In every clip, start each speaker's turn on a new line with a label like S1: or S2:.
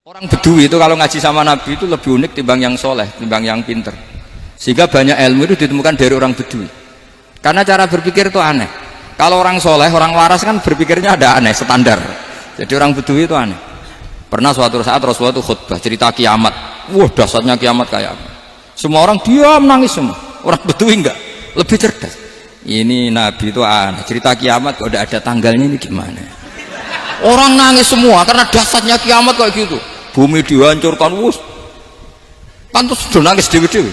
S1: Orang Bedui itu kalau ngaji sama Nabi itu lebih unik timbang yang soleh, timbang yang pinter. Sehingga banyak ilmu itu ditemukan dari orang Bedui. Karena cara berpikir itu aneh. Kalau orang soleh, orang waras kan berpikirnya ada aneh, standar. Jadi orang Bedui itu aneh. Pernah suatu saat Rasulullah itu khutbah cerita kiamat. Wah, dahsyatnya kiamat kayak apa? Semua orang diam nangis semua. Orang Bedui enggak, lebih cerdas. Ini Nabi itu aneh. Cerita kiamat kok udah ada tanggalnya, ini gimana? Orang nangis semua karena dahsyatnya kiamat kayak gitu. Bumi dihancurkan, wus. Pantas sudah nangis dewi-dewi.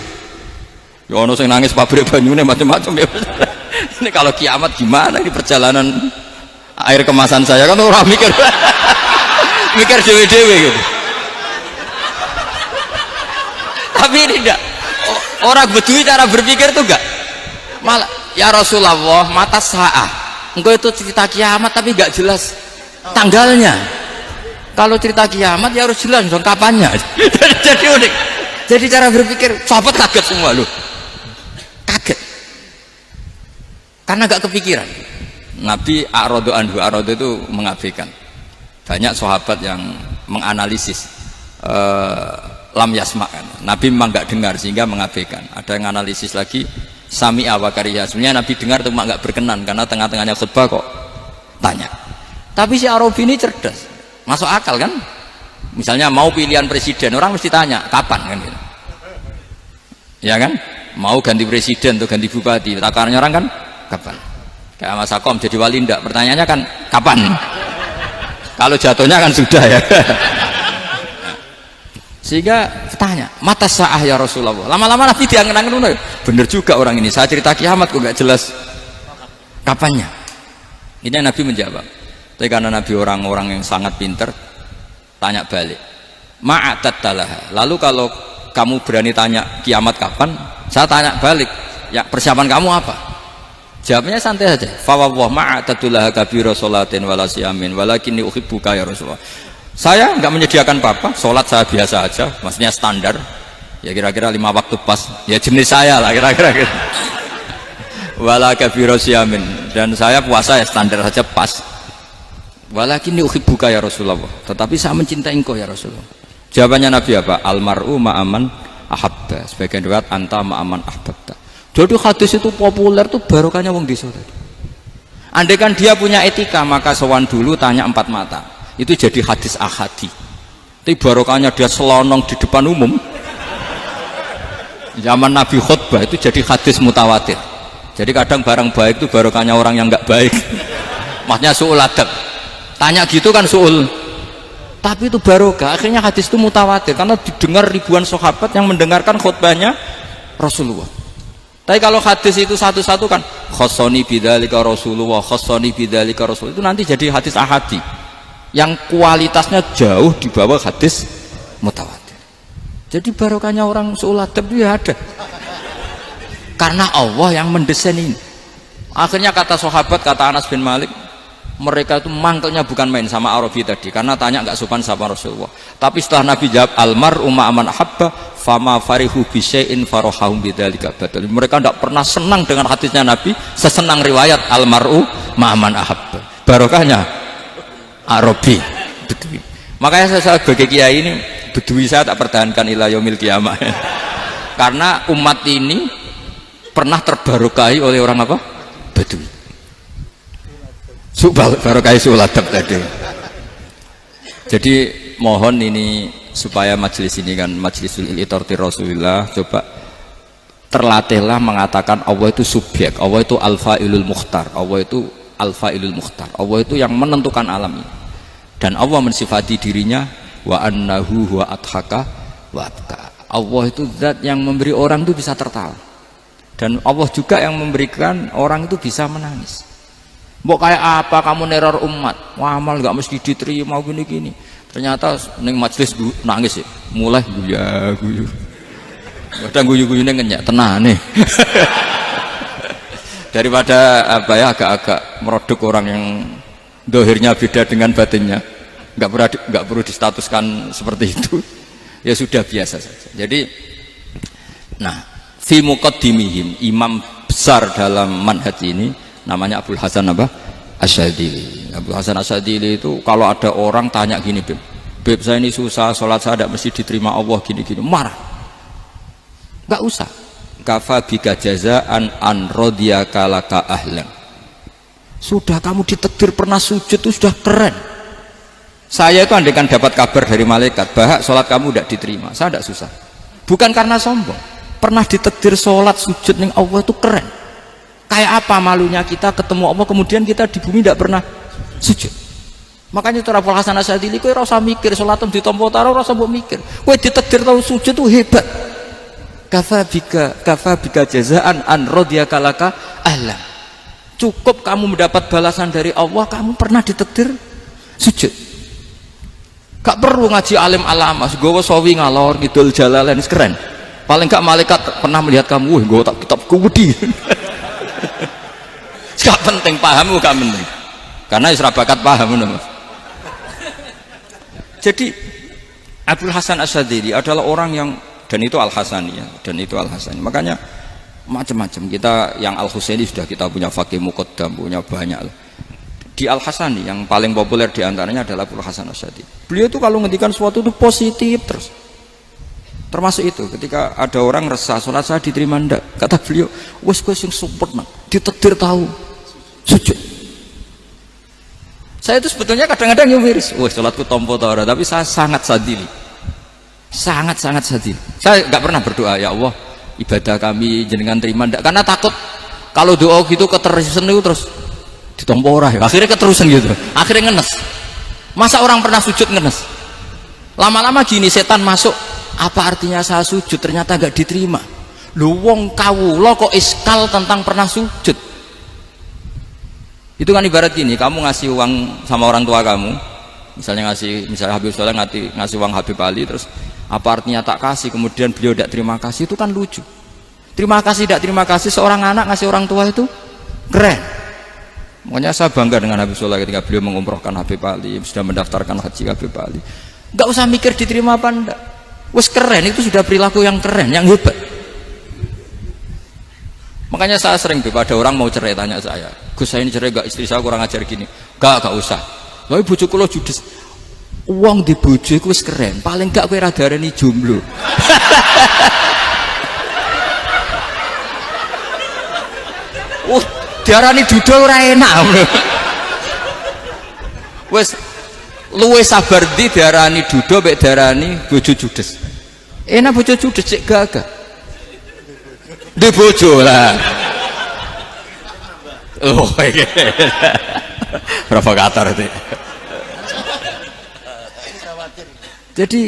S1: Ya ono sing nangis pabrik banyune macam-macam ya. Ini kalau kiamat gimana ini perjalanan air kemasan saya kan orang mikir mikir dewi-dewi gitu. Tapi ini enggak. Orang Bedui cara berpikir tuh enggak. Malah ya Rasulullah, mata sa'ah. Engkau itu cerita kiamat tapi enggak jelas tanggalnya. Kalau cerita kiamat ya harus jelas dong kapannya. Jadi unik. Jadi cara berpikir sahabat kaget semua loh. Kaget. Karena gak kepikiran. Nabi a'radu anhu, a'radu itu mengabaikan. Banyak sahabat yang menganalisis lam yasma'kan. Nabi memang gak dengar sehingga mengabaikan. Ada yang analisis lagi sami'a wa kariha. Sebenarnya Nabi dengar cuma gak berkenan karena tengah-tengahnya khutbah kok tanya. Tapi si Arabi ini cerdas. Masuk akal kan? Misalnya mau pilihan presiden, orang mesti tanya kapan kan gitu. Ya kan? Mau ganti presiden atau ganti bupati, takarannya orang kan kapan? Kayak Mas Akom jadi wali ndak? Pertanyaannya kan kapan? Kalau jatuhnya kan sudah ya. Sehingga tanya, mata sa'ah ya Rasulullah. Lama-lama Nabi diangen-angen, bener juga orang ini. Saya cerita kiamat kok gak jelas kapannya. Ini Nabi menjawab. Tapi karena Nabi orang-orang yang sangat pinter, tanya balik. Ma'atattalaha. Lalu kalau kamu berani tanya kiamat kapan, saya tanya balik. Ya persiapan kamu apa? Jawabnya santai saja. Fawwah ma'atattalaha kabira sholatin wala siyamin walakinni uhibbuka ya Rasulullah. Saya enggak menyediakan apa-apa, sholat saya biasa aja, maksudnya standar. Ya kira-kira 5 waktu pas. Ya jenis saya lah kira-kira gitu. Wala kabira siyamin, dan saya puasa ya standar saja pas. Walakinni uhibbuka ya Rasulullah, tetapi saya mencintai engkau ya Rasulullah. Jawabannya Nabi apa? Almar'u ma'aman ahabba. Sebagian riwayat anta ma'aman ahbabta. Jadi hadis itu populer tuh barokahnya wong desa tadi. Andai kan dia punya etika, maka sowan dulu tanya 4 mata. Itu jadi hadis ahadi. Tapi barokahnya dia selonong di depan umum. Zaman Nabi khutbah itu jadi hadis mutawatir. Jadi kadang barang baik itu barokahnya orang yang enggak baik. Maksudnya su'ul adab. Tanya gitu kan su'ul, tapi itu barokah. Akhirnya hadis itu mutawatir karena didengar ribuan sahabat yang mendengarkan khutbahnya Rasulullah. Tapi kalau hadis itu satu-satu kan khossoni bidzalika Rasulullah, khossoni bidzalika Rasul, itu nanti jadi hadis ahadi yang kualitasnya jauh di bawah hadis mutawatir. Jadi barokahnya orang su'ul adab itu ya ada karena Allah yang mendesain ini. Akhirnya kata sahabat, kata Anas bin Malik, mereka itu mangkelnya bukan main sama Arabi tadi karena tanya nggak sopan sama Rasulullah. Tapi setelah Nabi jawab almar'u ma'aman ahabba fama farihu bisyai'in farahahum bidzalika badal. Mereka tidak pernah senang dengan hadisnya Nabi sesenang riwayat almar'u ma'aman ahabba. Barokahnya Arabi Bedui. Makanya saya sebagai kiai ini Bedui saya tak pertahankan ila yaumil qiyamah. Karena umat ini pernah terbarokahi oleh orang apa? Bedui. Barokai suladab tadi. Jadi mohon ini supaya majelis ini kan majlisul iltorti Rasulullah, coba terlatihlah mengatakan Allah itu subjek, Allah itu al-fa'ilul mukhtar, Allah itu al-fa'ilul mukhtar, Allah itu yang menentukan alam ini. Dan Allah mensifati dirinya wa annahu huwa adhaka wa abka. Allah itu zat yang memberi orang itu bisa tertawa. Dan Allah juga yang memberikan orang itu bisa menangis. Mbok kayak apa kamu neror umat, wah amal nggak mesti diterima gini-gini. Ternyata neng majelis nangis ya, mulai guyu. Kadang guyu-guyu ngenyek tenang nih. Daripada apa ya agak-agak merodok orang yang dohirnya beda dengan batinnya, nggak perlu distatuskan seperti itu. Ya sudah biasa saja. Jadi, nah, fi muqaddimihim, imam besar dalam manhaj ini namanya Abul Hasan apa? Asyadzili. Abul Hasan Asyadzili itu kalau ada orang tanya gini, Bim, Beb saya ini susah, sholat saya tidak mesti diterima Allah gini-gini, marah. Nggak usah. Kafa bika jazaan an radiyaka laka ahlan. Sudah kamu ditakdir pernah sujud itu sudah keren. Saya itu andaikan dapat kabar dari malaikat bahwa sholat kamu tidak diterima, saya tidak susah. Bukan karena sombong, pernah ditakdir sholat sujud ning Allah itu keren. Kayak apa malunya kita ketemu Allah kemudian kita di bumi tidak pernah sujud. Makanya itu Abul Hasan Asyadzili kowe ora usah mikir sholatem ditampa ta ora usah mbok mikir. Kowe ditakdir tau sujud itu hebat. Kafa bika jazaan an radiyaka laka ahlan. Cukup kamu mendapat balasan dari Allah, kamu pernah ditakdir sujud. Gak perlu ngaji alim alamas, gue sawi ngalor ngidul jalalain, keren. Paling gak malaikat pernah melihat kamu, wih gue tak kitab kudi. Gak penting paham, gak penting. Karena isra bakat paham, mas. Jadi Abul Hasan Asyadzili adalah orang yang, dan itu Al Hasani ya, dan itu Al Hasani. Makanya macam-macam kita yang Al Husaini sudah kita punya fakih muqaddam, punya banyak lah. Di Al Hasani yang paling populer diantaranya adalah Abul Hasan Asyadzili. Beliau itu kalau ngendikan sesuatu itu positif terus. Termasuk itu ketika ada orang resah sholat saya diterima ndak, kata beliau, wes yang sempurna, ditakdir tahu sujud. Saya itu sebetulnya kadang-kadang miris, wes sholatku tompo ora, tapi saya sangat sadili, sangat sadili. Saya nggak pernah berdoa ya Allah ibadah kami jenengan terima ndak, karena takut kalau doa gitu keterusan itu terus ditompo ora ya. Akhirnya keterusan gitu, akhirnya ngenes. Masa orang pernah sujud ngenes? Lama-lama gini setan masuk, apa artinya saya sujud ternyata gak diterima. Lu wong kawula kok iskal tentang pernah sujud. Itu kan ibarat gini, kamu ngasih uang sama orang tua kamu, misalnya Habib Soleh ngasih uang Habib Ali, terus apa artinya tak kasih, kemudian beliau tidak terima kasih, itu kan lucu. Terima kasih tidak terima kasih, seorang anak ngasih orang tua itu keren. Makanya saya bangga dengan Habib Soleh ketika beliau mengumrohkan Habib Ali, sudah mendaftarkan haji Habib Ali. Gak usah mikir diterima apa enggak, wes keren, itu sudah perilaku yang keren, yang hebat. Makanya saya sering ada orang mau cerai tanya saya, Gus saya ini cerai gak, istri saya kurang ajar gini. Gak usah, tapi bojoku lo judes. Uang di bojoku wes keren, paling gak kowe ra darani jomblo. Diarani duda ora enak. Wes luwe sabar di diarani duda mek diarani bojo judes. Enak bojo judes cek gagah. Di bojo lah. Oh iya. Provokator itu. Jadi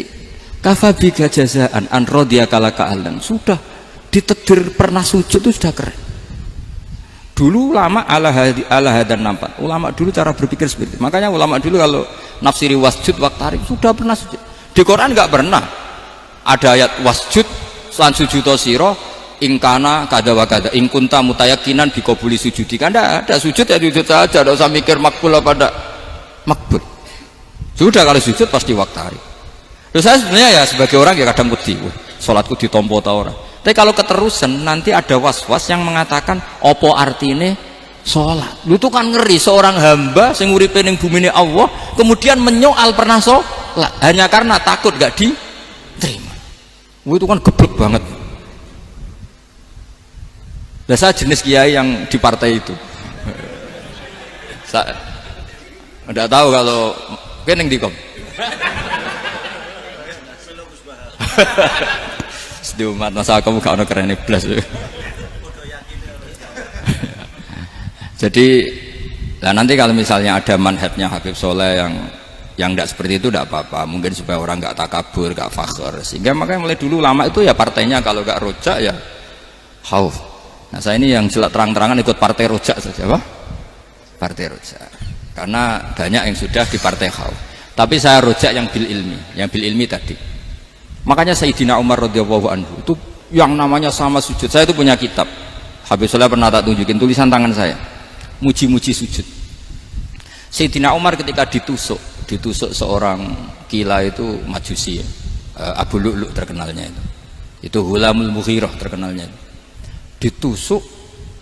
S1: kafabika jazaan an radiyaka laka ahlan. Sudah ditakdir pernah sujud itu sudah keren. Dulu ulama ala hadan nampak. Ulama dulu cara berpikir seperti itu. Makanya ulama dulu kalau nafsiri wasjud waqtarib sudah pernah sujud. Di Quran nggak pernah ada ayat wasjud lan sujudo siro ingkana kada wa kada ingkunta mutayakinan bikobuli sujudi. Kan ada sujud ya sujud saja, tidak usah mikir makbul apa tidak makbul. Sudah kalau sujud pasti waqtarib. Terus saya sebenarnya ya sebagai orang ya kadang wedi, sholatku ditompo ta ora. Tapi kalau keterusan nanti ada was-was yang mengatakan opo artine sholat. Lu tuh kan ngeri seorang hamba sing uripe ning bumine Allah kemudian menyoal pernah sholat hanya karena takut gak diterima. Itu kan geblek banget. Nah, saya jenis kiai yang di partai itu. Saya enggak tahu kalau keneng dikom. Di umat masa kamu gak ada keren iblis. Jadi nah nanti kalau misalnya ada manhajnya Habib Soleh yang tidak seperti itu tidak apa-apa, mungkin supaya orang nggak takabur, nggak fakhr, sehingga makanya mulai dulu lama itu ya partainya kalau nggak rojak ya khauf. Nah saya ini yang jelas terang-terangan ikut partai rojak saja, apa? Partai rojak karena banyak yang sudah di partai khauf, tapi saya rojak yang bil ilmi tadi. Makanya Sayyidina Umar radhiyallahu anhu itu yang namanya sama sujud. Saya itu punya kitab. Habib Soleh pernah tak tunjukin tulisan tangan saya. Muji-muji sujud. Sayyidina Umar ketika ditusuk seorang kila itu Majusi ya. Abu Lu'lu' terkenalnya itu. Itu Hulamul Mughirah terkenalnya. Ditusuk,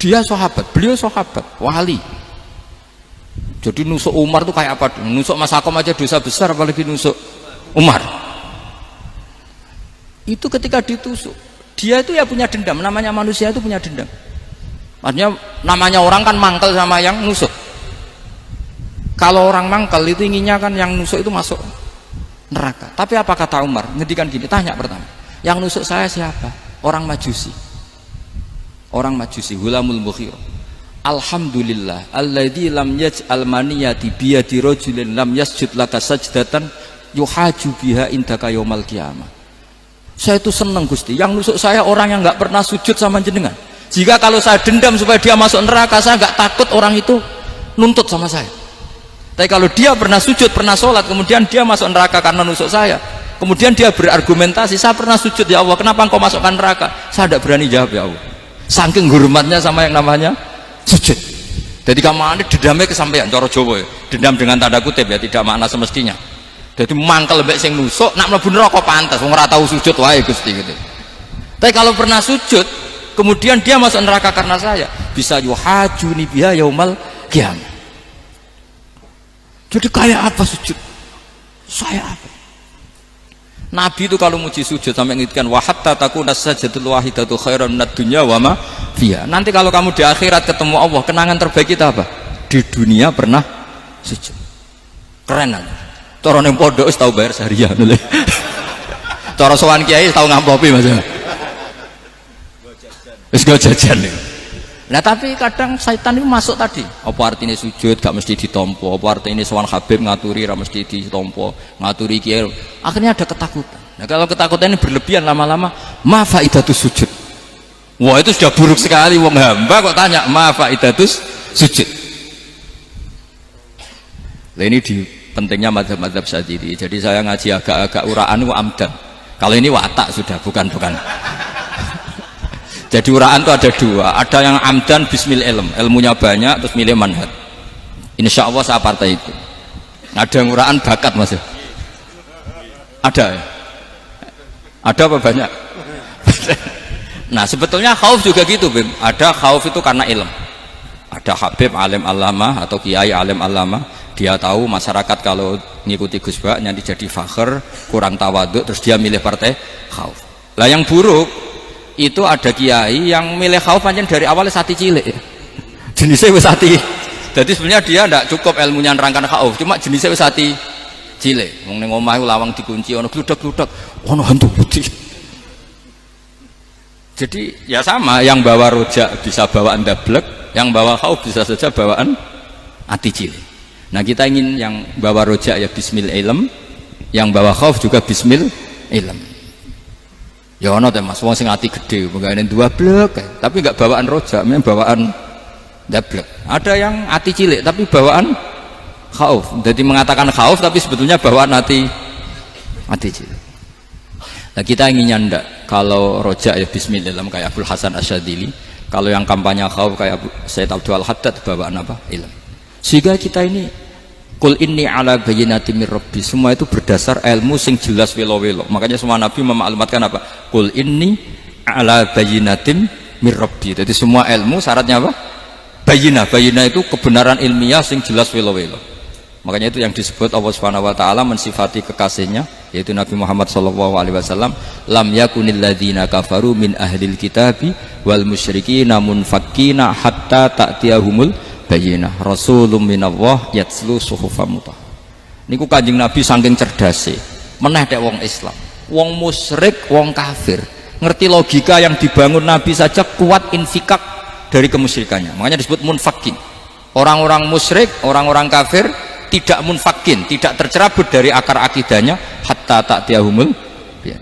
S1: dia sahabat, beliau sahabat, wali. Jadi nusuk Umar tuh kayak apa? Nusuk Mas Akom aja dosa besar apalagi nusuk Umar. Itu ketika ditusuk, dia itu ya punya dendam. Namanya manusia itu punya dendam. Artinya namanya orang kan mangkel sama yang nusuk. Kalau orang mangkel itu inginnya kan yang nusuk itu masuk neraka. Tapi apa kata Umar? Ngendikan gini, tanya pertama, yang nusuk saya siapa? Orang Majusi. Orang Majusi, Hulamul Mughirah. Alhamdulillah alladzi lam yaj'al maniyati biyadi rajulin lam yasjud laka sajdatan yuhaju biha indaka yaumal qiyamah. Saya itu senang Gusti, yang nusuk saya orang yang nggak pernah sujud sama jenengan. Jika kalau saya dendam supaya dia masuk neraka, saya nggak takut orang itu nuntut sama saya. Tapi kalau dia pernah sujud, pernah sholat, kemudian dia masuk neraka karena nusuk saya, kemudian dia berargumentasi, saya pernah sujud ya Allah, kenapa engkau masukkan neraka? Saya tidak berani jawab ya Allah, saking hormatnya sama yang namanya sujud. Jadi kamu dendamnya kesampaian, coro Jawa ya, dendam dengan tanda kutip ya, tidak makna semestinya. Jadi mangkel lebih sing nusuk, nak mlebu neraka pantas, wong ora tau sujud wae Gusti gitu. Tapi kalau pernah sujud, kemudian dia masuk neraka karena saya, bisa yuhajuni biha yaumal qiyamah. Jadi kayak apa sujud? Saya apa? Nabi itu kalau muji sujud sampai ngintikan wa hatta takuna sajdatul wahidatu khairan minad dunya wa ma fiha. Nanti kalau kamu di akhirat ketemu Allah, kenangan terbaik kita apa? Di dunia pernah sujud. Keren aja. Cara ning pondok wis tau bayar seharian lho. Cara sowan kiai tau ngampopi Mas. Wis go jajan. Nah tapi kadang syaitan itu masuk tadi. Apa artinya sujud gak mesti ditompo, apa artinya sowan Habib ngaturi gak mesti ditompo, ngaturi kiai. Akhirnya ada ketakutan. Nah kalau ketakutan ini berlebihan lama-lama, ma faidatus sujud. Wah itu sudah buruk sekali, wong hamba kok tanya ma faidatus sujud. Nah ini di pentingnya mazhab-mazhab Syadzili. Jadi saya ngaji agak-agak uraan wa amdan. Kalau ini watak sudah, bukan. Jadi uraan itu ada dua, ada yang amdan bismil ilm, ilmunya banyak terus milih manhaj. Insya Allah saya partai itu. Ada yang uraan bakat Mas. Ada ya? Ada apa banyak? Nah sebetulnya khauf juga gitu Bim. Ada khauf itu karena ilm. Ada Habib alim alama atau kiai alim alama, dia tahu masyarakat kalau ngikuti Gus Bak nanti jadi fakhr, kurang tawaduk, terus dia milih partai khauf. Lah yang buruk itu ada kiai yang milih khauf pancen dari awalnya sati cilik ya. Jenisnya wis sati. Jadi sebenarnya dia tidak cukup ilmunya nerangkan khauf, cuma jenisnya wis sati cilik. Wong ning omah lawang dikunci ono gludak-gludak, ono hantu putih. Jadi ya sama, yang bawa rojak bisa bawaan dablek, yang bawa khauf bisa saja bawaan ati cilik. Nah kita ingin yang bawa rojak ya bismil ilm, yang bawa khauf juga bismil ilm. Ya ono teh Mas, wong sing ati gede, pegawene dua blek, tapi enggak bawaan rojak, memang bawaan dablek. Ada yang ati cilik tapi bawaan khauf. Jadi mengatakan khauf tapi sebetulnya bawaan ati cilik. Nah kita inginnya ndak, kalau rojak ya bismillah kayak Abdul Hasan Asyadzili, kalau yang kampanye khauf kayak Sayyid Abdul Haddad bawaan apa? Ilm. Sehingga kita ini Qul inni ala bayyinatin mir rabbi, semua itu berdasar ilmu sing jelas welo-welo. Makanya semua nabi memaklumatkan apa? Qul inni ala bayyinatin mir rabbi. Jadi semua ilmu syaratnya apa? Bayyinah itu kebenaran ilmiah sing jelas welo-welo. Makanya itu yang disebut Allah Subhanahu wa taala mensifati kekasihnya yaitu Nabi Muhammad sallallahu alaihi wasallam, lam yakunil ladzina kafaru min ahlil kitabi wal musyrikina munfakkina hatta ta'tiyahumul bayinah rasulun minallah yatslu suhufam mutahharah. Niku Kanjeng Nabi saking cerdase meneh tek wong Islam, wong musyrik, wong kafir ngerti logika yang dibangun Nabi saja kuat infikak dari kemusyrikannya. Makanya disebut munfakin. Orang-orang musyrik, orang-orang kafir tidak munfakin, tidak tercerabut dari akar akidahnya hatta ta'tiyahumul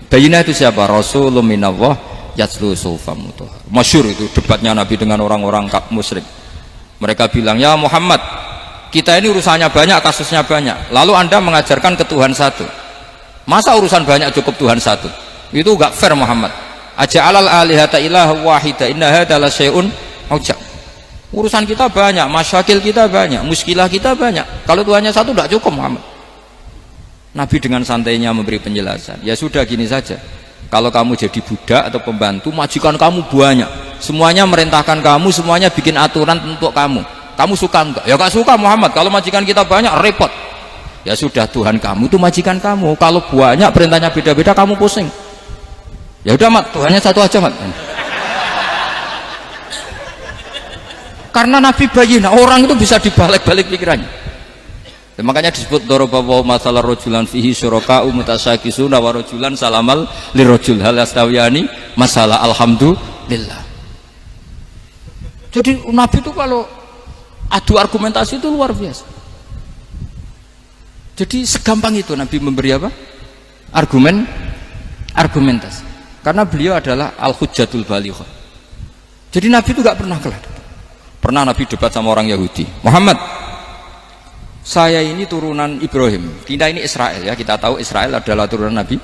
S1: bayinah. Itu siapa? Rasulun minallah yatslu suhufam mutahharah. Masyhur itu debatnya Nabi dengan orang-orang musyrik. Mereka bilang, ya Muhammad, kita ini urusannya banyak, kasusnya banyak, lalu anda mengajarkan ke Tuhan satu. Masa urusan banyak cukup Tuhan satu? Itu gak fair Muhammad. Aja'alal alihata ilaha wahida inna hadha la syai'un ujab. Urusan kita banyak, masyakil kita banyak, muskilah kita banyak, kalau Tuhannya satu gak cukup Muhammad. Nabi dengan santainya memberi penjelasan, ya sudah gini saja, kalau kamu jadi budak atau pembantu, majikan kamu banyak, semuanya merintahkan kamu, semuanya bikin aturan untuk kamu suka enggak? Ya gak suka Muhammad, kalau majikan kita banyak repot. Ya sudah, Tuhan kamu itu majikan kamu, kalau banyak perintahnya beda-beda kamu pusing. Ya udah mat, Tuhannya satu aja mat. Karena Nabi bayin, orang itu bisa dibalik-balik pikirannya. Dan makanya disebut dorobawa masalah rojulan fihi syuraka umutasakisuna wa rojulan salamal lirojul hal astawiyani masalah alhamdulillah. Jadi Nabi itu kalau adu argumentasi itu luar biasa. Jadi segampang itu Nabi memberi apa? Argumentasi. Karena beliau adalah al-hujjatul balighah. Jadi Nabi itu gak pernah kalah. Pernah Nabi debat sama orang Yahudi, Muhammad, saya ini turunan Ibrahim, kita ini Israel ya, kita tahu Israel adalah turunan Nabi.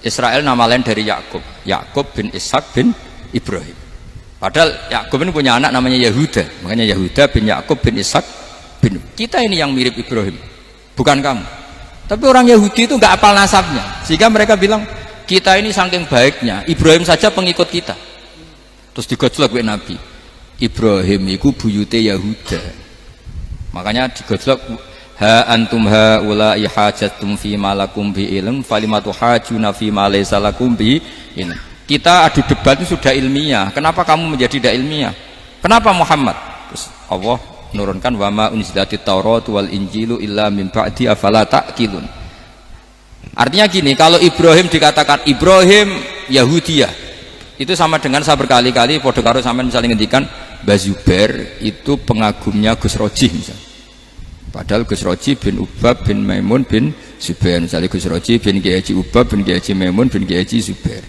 S1: Israel nama lain dari Yakub, Yakub bin Ishak bin Ibrahim. Padahal Yakub ini punya anak namanya Yahuda, makanya Yahuda bin Yakub bin Ishak bin. Kita ini yang mirip Ibrahim, bukan kamu. Tapi orang Yahudi itu nggak apal nasabnya, sehingga mereka bilang kita ini saking baiknya Ibrahim saja pengikut kita. Terus digojlok oleh Nabi, Ibrahim itu buyute Yahuda, makanya digojlok, ha antum haula'i hajatum fi ma lakum bi ilm falimatu hajuna fi ma laysa lakum bi ilm. Kita adu debat itu sudah ilmiah, kenapa kamu menjadi tidak ilmiah? Kenapa Muhammad? Terus Allah menurunkan wa ma unzilatit Taurat wal Injilu illa min ba'di afala ta'qilun. Artinya gini, kalau Ibrahim dikatakan Ibrahim Yahudiyah, itu sama dengan saya berkali-kali podo karo sampean misalnya ngendikan Mbah Zubair itu pengagumnya Gus Roji misalnya. Padahal Gus Roji bin Ubab bin Maimun bin Zubair, misalnya Gus Roji bin Kiai Haji Ubab bin Kiai Haji Maimun bin Kiai Haji Zubair.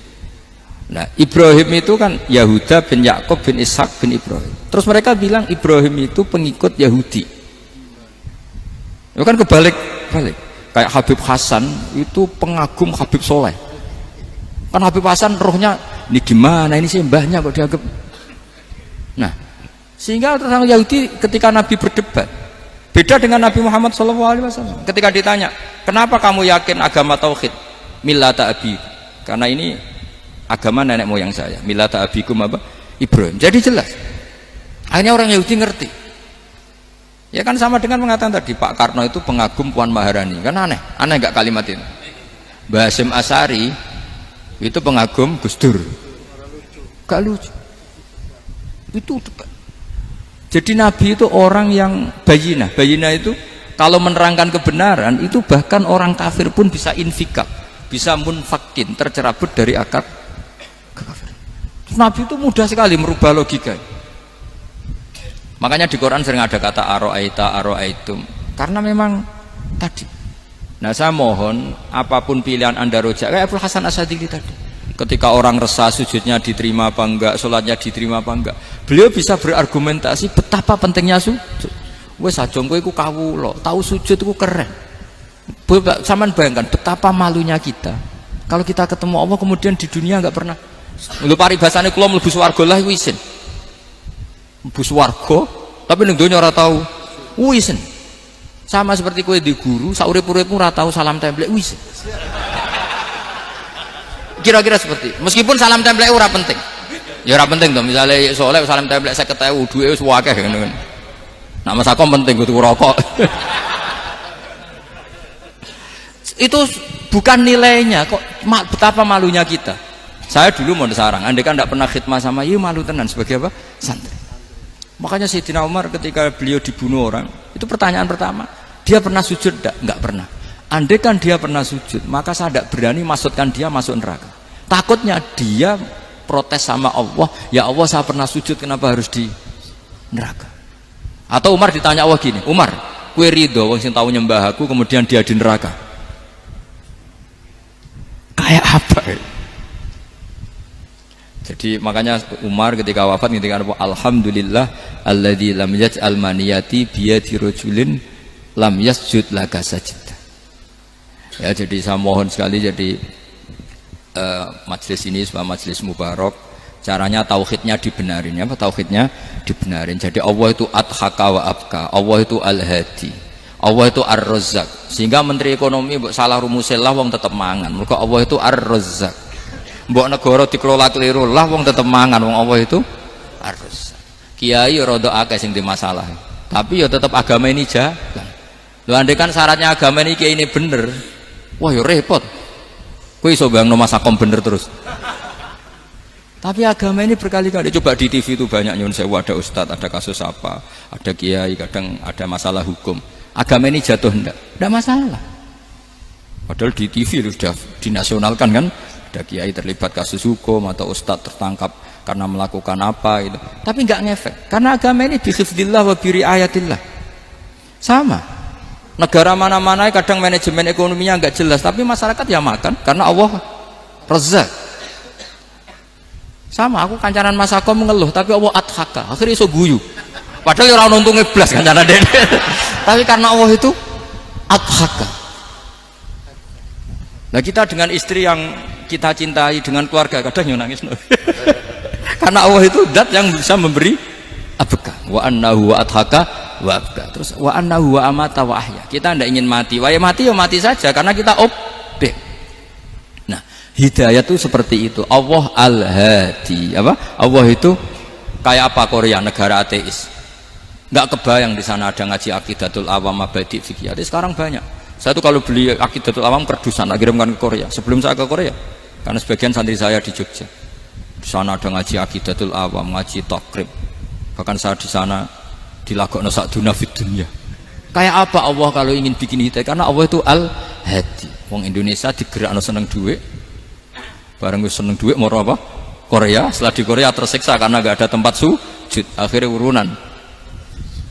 S1: Nah Ibrahim itu kan Yahuda bin Yakub bin Ishak bin Ibrahim. Terus mereka bilang Ibrahim itu pengikut Yahudi. Itu kan kebalik-balik. Kayak Habib Hasan itu pengagum Habib Soleh. Kan Habib Hasan rohnya ini gimana, ini sih mbahnya kok dianggap. Nah sehingga orang Yahudi ketika Nabi berdebat beda dengan Nabi Muhammad SAW. Ketika ditanya, kenapa kamu yakin agama tauhid? Millata abi, karena ini agama nenek moyang saya. Millata abikum apa? Ibrahim. Jadi jelas. Akhirnya orang Yahudi ngerti. Ya kan sama dengan mengatakan tadi Pak Karno itu pengagum Puan Maharani. Kan aneh nggak kalimat ini? Mbah Hasyim Asy'ari itu pengagum Gus Dur. Gak lucu. Itu dekat. Jadi Nabi itu orang yang bayinah itu kalau menerangkan kebenaran itu bahkan orang kafir pun bisa infikak, bisa munfakin, tercerabut dari akar kekafiran. Nabi itu mudah sekali merubah logika. Makanya di Quran sering ada kata aro'aitum, karena memang tadi. Nah saya mohon apapun pilihan anda rojak kayak Abdul Hasan Asy'adili tadi. Ketika orang resah sujudnya diterima apa enggak, sholatnya diterima apa enggak, beliau bisa berargumentasi betapa pentingnya sujud. Wes aja kowe iku kawula, tahu sujud iku keren. Saman bayangkan betapa malunya kita kalau kita ketemu Allah kemudian di dunia enggak pernah. Lho paribasane kula mlebu swarga lah iku isin. Mlebu swarga tapi ning donya ora tahu isin. Sama seperti kowe di guru, saurip-uripmu ora tahu salam templek isin. Kira-kira seperti meskipun salam template ora penting ya ora penting toh, misalnya soleh salam template 50.000 duwe wis akeh ngono kan. Nah masakom penting kudu rokok. Itu bukan nilainya kok, betapa malunya kita. Saya dulu mau sarang, andai kan tidak pernah khidmah sama iya malu tenan sebagai apa? Santri. Makanya Sayyidina Umar ketika beliau dibunuh orang, itu pertanyaan pertama, dia pernah sujud enggak pernah. Andai kan dia pernah sujud, maka saya tidak berani masukkan dia masuk neraka. Takutnya dia protes sama Allah, ya Allah saya pernah sujud kenapa harus di neraka? Atau Umar ditanya Allah gini, Umar, kue ridho wong sing tahu nyembah aku kemudian dia di neraka? Kayak apa? Jadi makanya Umar ketika wafat ketika alhamdulillah alladzi lam yaj'al maniyati biyadi rajulin lam yasjud laka sajda. Ya jadi saya mohon sekali jadi majelis ini sebuah majelis mubarak, caranya tauhidnya dibenarin ya, tauhidnya dibenarin. Jadi Allah itu adhaka wa abka, Allah itu al-hadi, Allah itu ar-razzaq. Sehingga menteri ekonomi mbok salah rumusillah wong tetep mangan. Mergo Allah itu ar-razzaq. Mbok negara dikelola keliru lah wong tetep mangan, wong Allah itu ar-razzaq. Kiai rada akeh sing di masalah. Tapi ya tetep agama ini jalan. Lho andai kan syaratnya agama ini bener, wah yo repot. Kowe iso bayangno masakom bener terus. Tapi agama ini berkali-kali coba di TV itu banyak nyun sewu, ada ustadz, ada kasus apa, ada kiai, kadang ada masalah hukum. Agama ini jatuh enggak masalah. Padahal di TV sudah dinasionalkan kan, ada kiai terlibat kasus hukum atau ustadz tertangkap karena melakukan apa itu. Tapi enggak ngefek karena agama ini bihifdzillah wa biriayatillah. Sama. Negara mana-mana kadang manajemen ekonominya enggak jelas, tapi masyarakat ya makan karena Allah Razzaq. Sama, aku kancanan Masako mengeluh, tapi Allah adhaka, akhirnya iso guyu. Padahal orang untungnya blas kancanan dene. Tapi karena Allah itu adhaka. Nah kita dengan istri yang kita cintai, dengan keluarga kadang nangis. Karena Allah itu zat yang bisa memberi abka. Wa annahu wa adhaka wa abka. Terus wa annahu wa amata wa ahya. Kita tidak ingin mati. Wah ya mati saja karena kita objek. Hidayah itu seperti itu. Allah al-hadi. Apa? Allah itu kayak apa Korea, negara ateis. Nggak kebayang di sana ada ngaji Aqidatul Awam, Mabadi Fikih. Sekarang banyak. Saya tuh kalau beli Aqidatul Awam perdusan, kirimkan ke Korea. Sebelum saya ke Korea, karena sebagian santri saya di Jogja. Di sana ada ngaji Aqidatul Awam, ngaji Takrib. Bahkan saya di sana dilagokno sakduna fid dunya. Kayak apa Allah kalau ingin bikin hidayah? Karena Allah itu al-hadi. Wong Indonesia digerakno seneng duit. Bareng gue seneng duit mau apa? Korea. Setelah di Korea tersiksa karena gak ada tempat sujud, akhirnya urunan.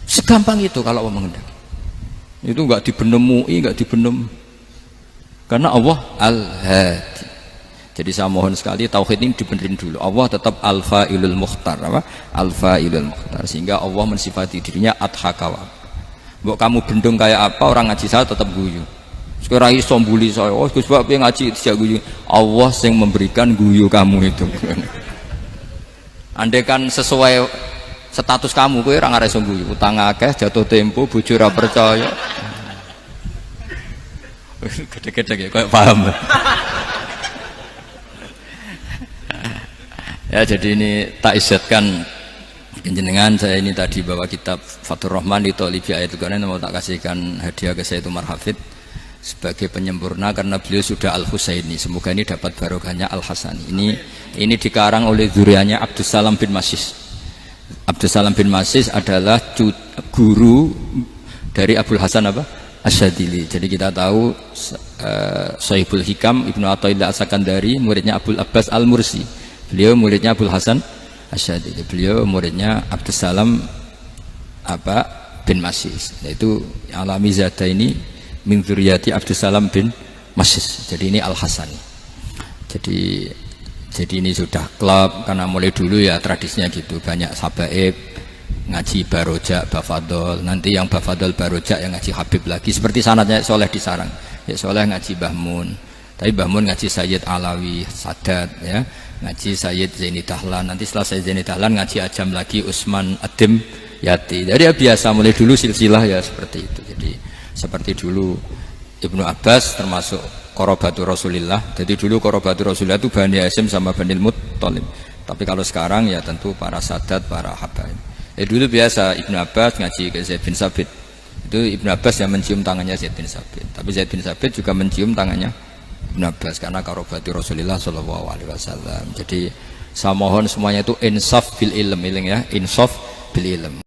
S1: Segampang itu kalau Allah mengendaki. Itu gak dibenem MUI, gak dibenem, karena Allah al-hadi. Jadi saya mohon sekali tauhid ini dibenerin dulu. Allah tetap al-fa'ilul mukhtar, apa? Al-fa'ilul mukhtar, sehingga Allah mensifati dirinya adhakawa. Mbok kamu bendung kayak apa, orang ngaji saya tetap guyu. Sekarang iso mbuli saya, oh Gus Bab ngaji tidak guyu. Allah yang memberikan guyu kamu itu. Andai kan sesuai status kamu, kowe ora ngarep iso guyu. Utang akeh, jatuh tempo, bojo ora percaya. Gede-gede ya, kayak paham. Ya jadi ini tak isyatkan jenengan, saya ini tadi bawa kitab Fathur Rahman di Tholibi Ayatul Quran, mau tak kasihkan hadiah ke saya itu Marhafid sebagai penyempurna karena beliau sudah Al-Husaini. Semoga ini dapat barokahnya Al-Hasani. Ini dikarang oleh zurianya Abdus Salam bin Masis. Abdus Salam bin Masis adalah guru dari Abul Hasan apa? Asyadili. Jadi kita tahu Sahibul Hikam Ibnu Athaillah As-Sakandari muridnya Abul Abbas Al-Mursi. Beliau muridnya Abul Hasan Asyadili. Beliau muridnya Abdus Salam bin Masis. Yaitu alami zada ini min dzurriyyati Abdus Salam bin Masis. Jadi ini Al-Hasani. Jadi ini sudah klub karena mulai dulu ya tradisinya gitu. Banyak sabaib ngaji barojak, bafadol. Nanti yang bafadol barojak yang ngaji Habib lagi. Seperti sanadnya Soleh di Sarang. Ya Soleh ngaji Bahmun. Tapi Bahmun ngaji Sayyid Alawi, Sadat ya. Ngaji Sayyid Zaini Dahlan. Nanti setelah Sayyid Zaini Dahlan ngaji Ajam lagi Usman Adim Yati. Jadi ya biasa mulai dulu silsilah ya seperti itu. Jadi seperti dulu Ibnu Abbas termasuk Qorobatu Rasulillah. Jadi dulu Qorobatu Rasulillah itu Bani Hasyim sama Bani Muttalib. Tapi kalau sekarang ya tentu para sadat, para habaib. Dulu biasa Ibnu Abbas ngaji ke Zaid bin Sabit. Itu Ibnu Abbas yang mencium tangannya Zaid bin Sabit. Tapi Zaid bin Sabit juga mencium tangannya Ibnu Abbas karena Qorobatu Rasulillah Shallallahu Alaihi Wasallam. Jadi saya mohon semuanya itu insaf bil ilm, ya, insaf bil ilm.